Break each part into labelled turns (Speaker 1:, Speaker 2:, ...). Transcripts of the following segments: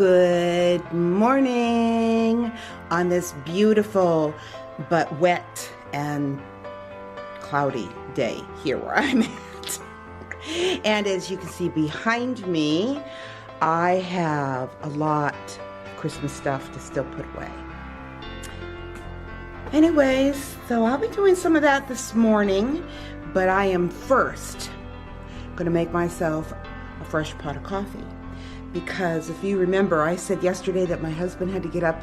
Speaker 1: Good morning on this beautiful but wet and cloudy day here where I'm at. And as you can see behind me, I have a lot of Christmas stuff to still put away. Anyways, so I'll be doing some of that this morning, but I am first going to make myself a fresh pot of coffee. Because if you remember, I said yesterday that my husband had to get up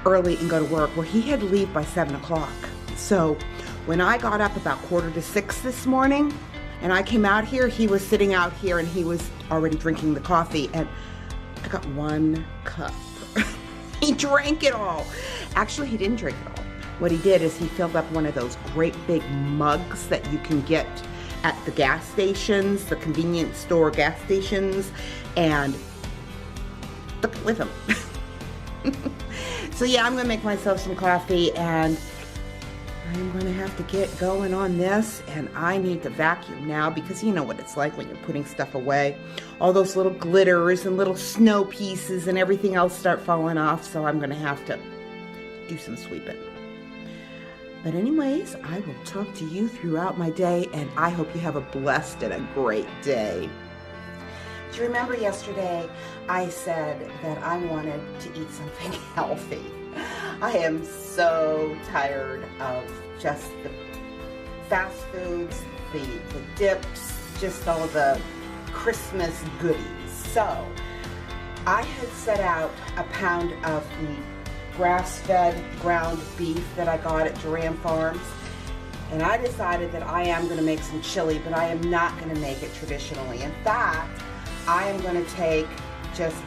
Speaker 1: early and go to work. Well, he had to leave by 7 o'clock. So when I got up about 5:45 this morning and I came out here, he was sitting out here and he was already drinking the coffee. And I got 1 cup. He drank it all. Actually, he didn't drink it all. What he did is he filled up one of those great big mugs that you can get at the gas stations, the convenience store gas stations, and took it with him. So yeah, I'm gonna make myself some coffee and I'm gonna have to get going on this, and I need to vacuum now because you know what it's like when you're putting stuff away. All those little glitters and little snow pieces and everything else start falling off, so I'm gonna have to do some sweeping. But anyways, I will talk to you throughout my day, and I hope you have a blessed and a great day. Do you remember yesterday I said that I wanted to eat something healthy? I am so tired of just the fast foods, the dips, just all the Christmas goodies. So I had set out a pound of the grass-fed ground beef that I got at Duran Farms, and I decided that I am going to make some chili, but I am not going to make it traditionally. In fact, I am going to take just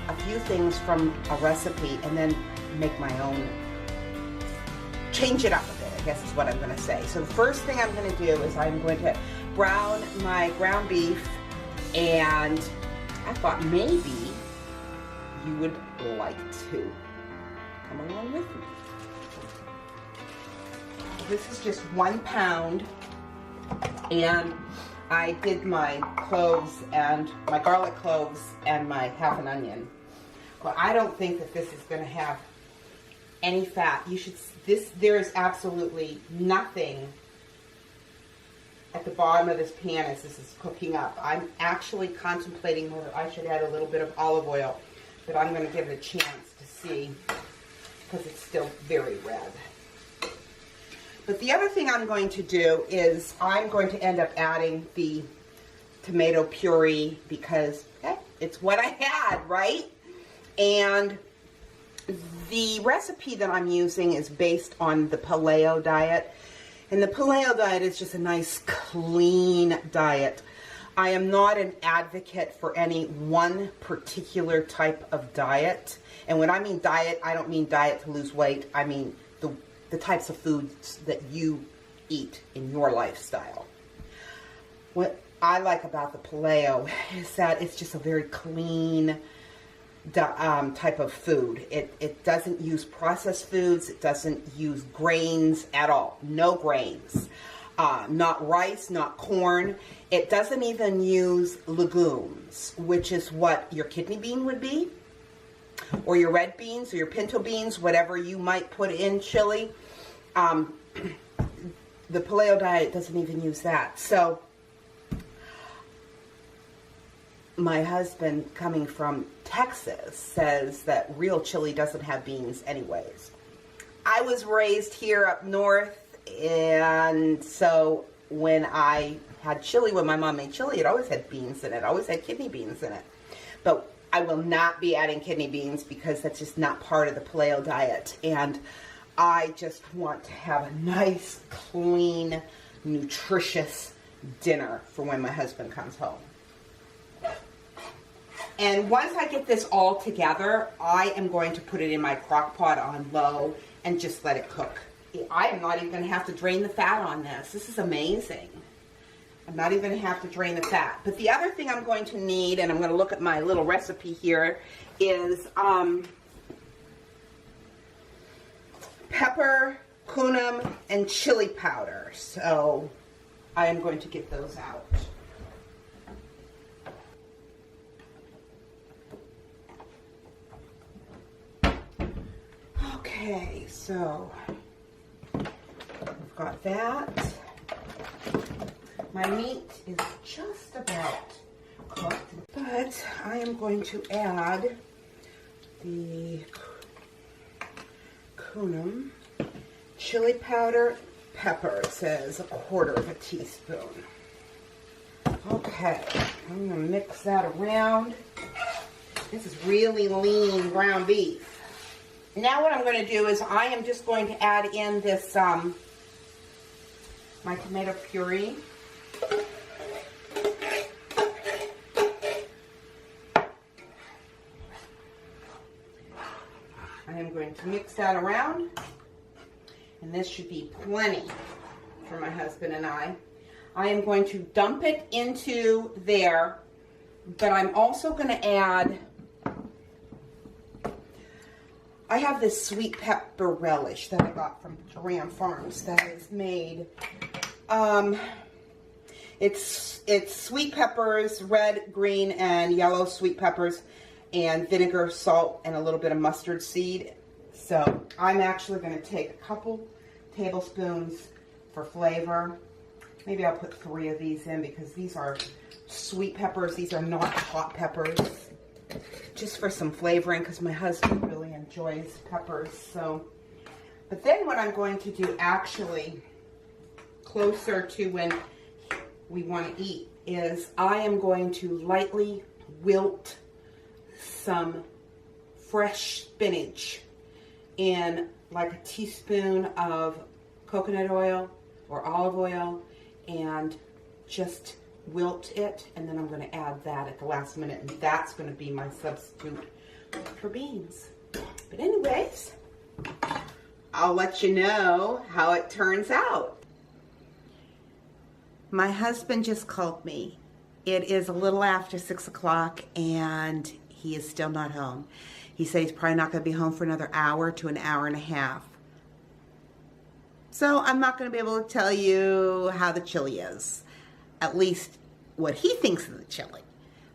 Speaker 1: a few things from a recipe and then make my own, change it up a bit, I guess is what I'm going to say. So the first thing I'm going to do is I'm going to brown my ground beef, and I thought maybe you would like to come along with me. This is just 1 pound, and I did my cloves and my garlic cloves and my half an onion. Well, I don't think that this is going to have any fat. There is absolutely nothing at the bottom of this pan as this is cooking up. I'm actually contemplating whether I should add a little bit of olive oil, but I'm going to give it a chance to see because it's still very red. But the other thing I'm going to do is I'm going to end up adding the tomato puree because it's what I had, right? And the recipe that I'm using is based on the paleo diet. And the paleo diet is just a nice, clean diet. I am not an advocate for any one particular type of diet. And when I mean diet, I don't mean diet to lose weight. I mean the types of foods that you eat in your lifestyle. What I like about the paleo is that it's just a very clean type of food. It doesn't use processed foods. It doesn't use grains at all. No grains. Not rice, not corn. It doesn't even use legumes, which is what your kidney bean would be, or your red beans, or your pinto beans, whatever you might put in chili. The paleo diet doesn't even use that. So my husband, coming from Texas, says that real chili doesn't have beans anyways. I was raised here up north, and so when I had chili, when my mom made chili, it always had beans in it. It always had kidney beans in it. But I will not be adding kidney beans because that's just not part of the paleo diet. And I just want to have a nice, clean, nutritious dinner for when my husband comes home. And once I get this all together, I am going to put it in my crock pot on low and just let it cook. I am not even going to have to drain the fat on this. This is amazing. I'm not even going to have to drain the fat. But the other thing I'm going to need, and I'm going to look at my little recipe here, is pepper, cunum, and chili powder. So I am going to get those out. Okay, so we've got that. My meat is just about cooked, but I am going to add the Kunum chili powder, pepper. It says 1/4 teaspoon. Okay, I'm going to mix that around. This is really lean ground beef. Now what I'm going to do is I am just going to add in this, my tomato puree. I am going to mix that around, and this should be plenty for my husband and I. I am going to dump it into there, but I'm also going to add, I have this sweet pepper relish that I got from Duran Farms that is made, it's sweet peppers, red, green, and yellow sweet peppers, and vinegar, salt, and a little bit of mustard seed. So I'm actually going to take a couple tablespoons for flavor. Maybe I'll put 3 of these in because these are sweet peppers. These are not hot peppers. Just for some flavoring because my husband really enjoys peppers. So, but then what I'm going to do actually closer to when we want to eat is I am going to lightly wilt some fresh spinach in like a teaspoon of coconut oil or olive oil and just wilt it, and then I'm going to add that at the last minute, and that's going to be my substitute for beans. But anyways, I'll let you know how it turns out. My husband just called me. It is a little after 6 o'clock and he is still not home. He said he's probably not going to be home for another hour to an hour and a half. So I'm not going to be able to tell you how the chili is. At least what he thinks of the chili.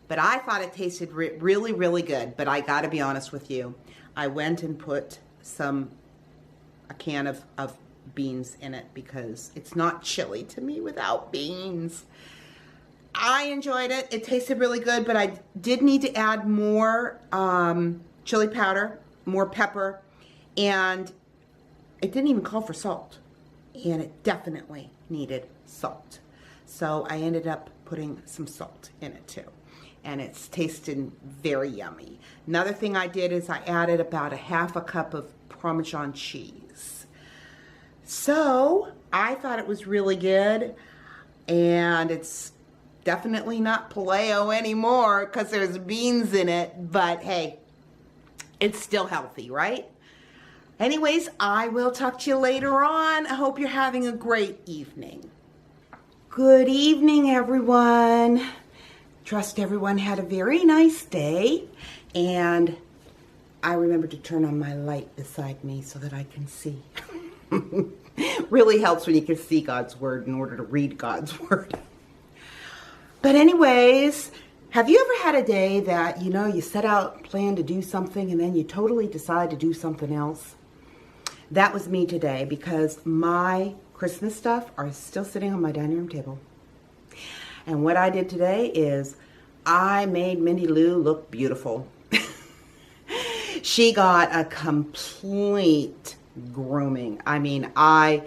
Speaker 1: But I thought it tasted really, really good. But I got to be honest with you. I went and put a can of beans in it because it's not chili to me without beans. I enjoyed it. It tasted really good, but I did need to add more chili powder, more pepper, and it didn't even call for salt. And it definitely needed salt. So I ended up putting some salt in it too. And it's tasted very yummy. Another thing I did is I added about 1/2 cup of Parmesan cheese. So I thought it was really good. And it's definitely not paleo anymore because there's beans in it. But hey, it's still healthy, right? Anyways, I will talk to you later on. I hope you're having a great evening. Good evening, everyone. Trust everyone had a very nice day. And I remembered to turn on my light beside me so that I can see. Really helps when you can see God's Word in order to read God's Word. But anyways, have you ever had a day that, you know, you set out, plan to do something, and then you totally decide to do something else? That was me today because my Christmas stuff are still sitting on my dining room table. And what I did today is I made Mindy Lou look beautiful. She got a complete grooming. I mean, I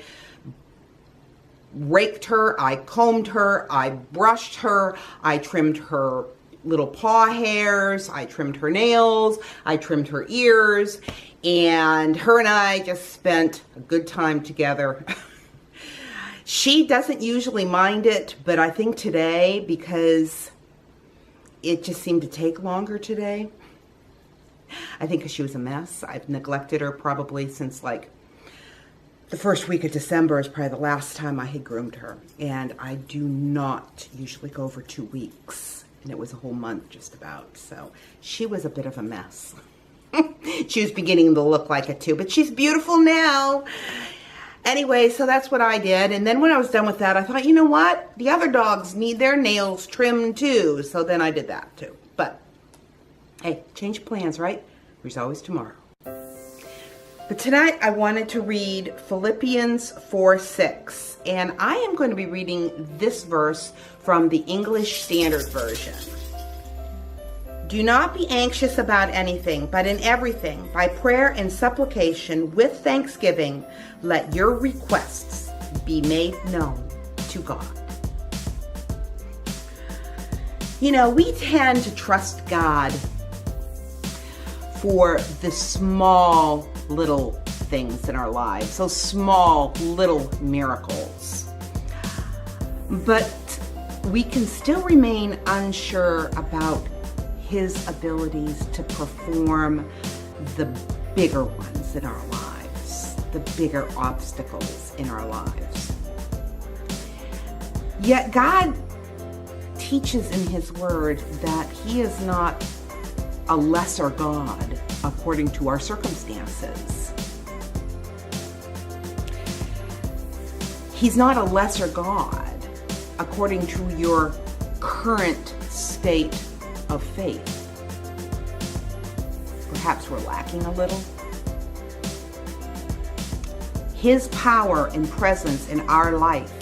Speaker 1: raked her, I combed her, I brushed her, I trimmed her little paw hairs, I trimmed her nails, I trimmed her ears, and her and I just spent a good time together. She doesn't usually mind it, but I think today, because it just seemed to take longer today, I think because she was a mess. I've neglected her probably since like the first week of December is probably the last time I had groomed her. And I do not usually go over 2 weeks. And it was a whole month just about. So she was a bit of a mess. She was beginning to look like it too. But she's beautiful now. Anyway, so that's what I did. And then when I was done with that, I thought, you know what? The other dogs need their nails trimmed too. So then I did that too. But hey, change plans, right? There's always tomorrow. But tonight I wanted to read Philippians 4:6, and I am going to be reading this verse from the English Standard Version. Do not be anxious about anything, but in everything, by prayer and supplication, with thanksgiving, let your requests be made known to God. You know, we tend to trust God for the small little things in our lives, those small little miracles. But we can still remain unsure about His abilities to perform the bigger ones in our lives, the bigger obstacles in our lives. Yet God teaches in His Word that He is not a lesser God according to our circumstances. He's not a lesser God according to your current state of faith. Perhaps we're lacking a little. His power and presence in our life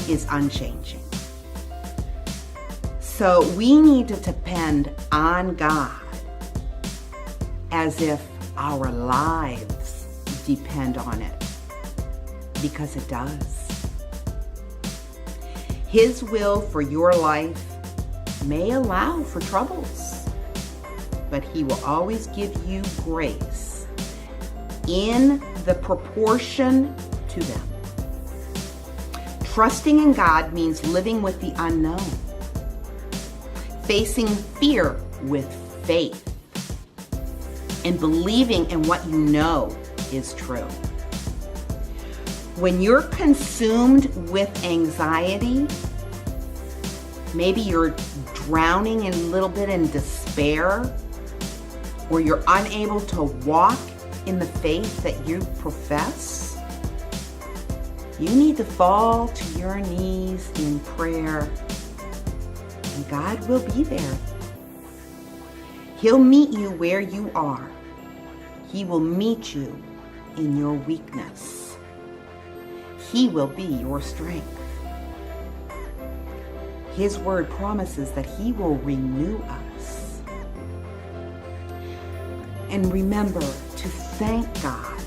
Speaker 1: is unchanging. So we need to depend on God as if our lives depend on it, because it does. His will for your life may allow for troubles, but He will always give you grace in the proportion to them. Trusting in God means living with the unknown, facing fear with faith, and believing in what you know is true. When you're consumed with anxiety, maybe you're drowning a little bit in despair, or you're unable to walk in the faith that you profess, you need to fall to your knees in prayer, and God will be there. He'll meet you where you are. He will meet you in your weakness. He will be your strength. His Word promises that He will renew us. And remember to thank God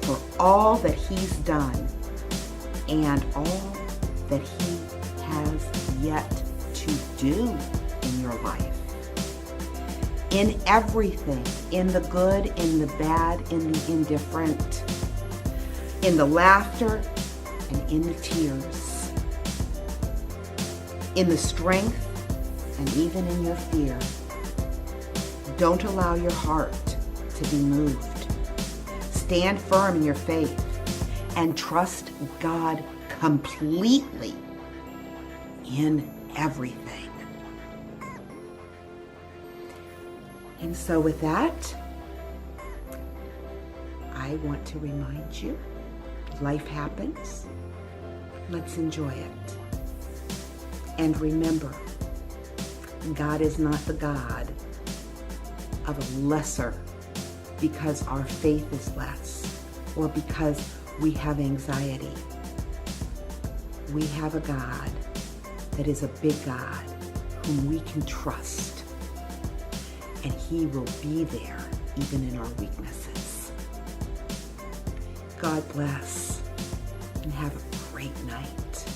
Speaker 1: for all that He's done and all that He has yet to do in your life. In everything, in the good, in the bad, in the indifferent, in the laughter and in the tears, in the strength and even in your fear. Don't allow your heart to be moved. Stand firm in your faith and trust God completely in everything. And so with that, I want to remind you, life happens. Let's enjoy it. And remember, God is not the God of a lesser because our faith is less or because we have anxiety. We have a God that is a big God whom we can trust. And He will be there even in our weaknesses. God bless and have a great night.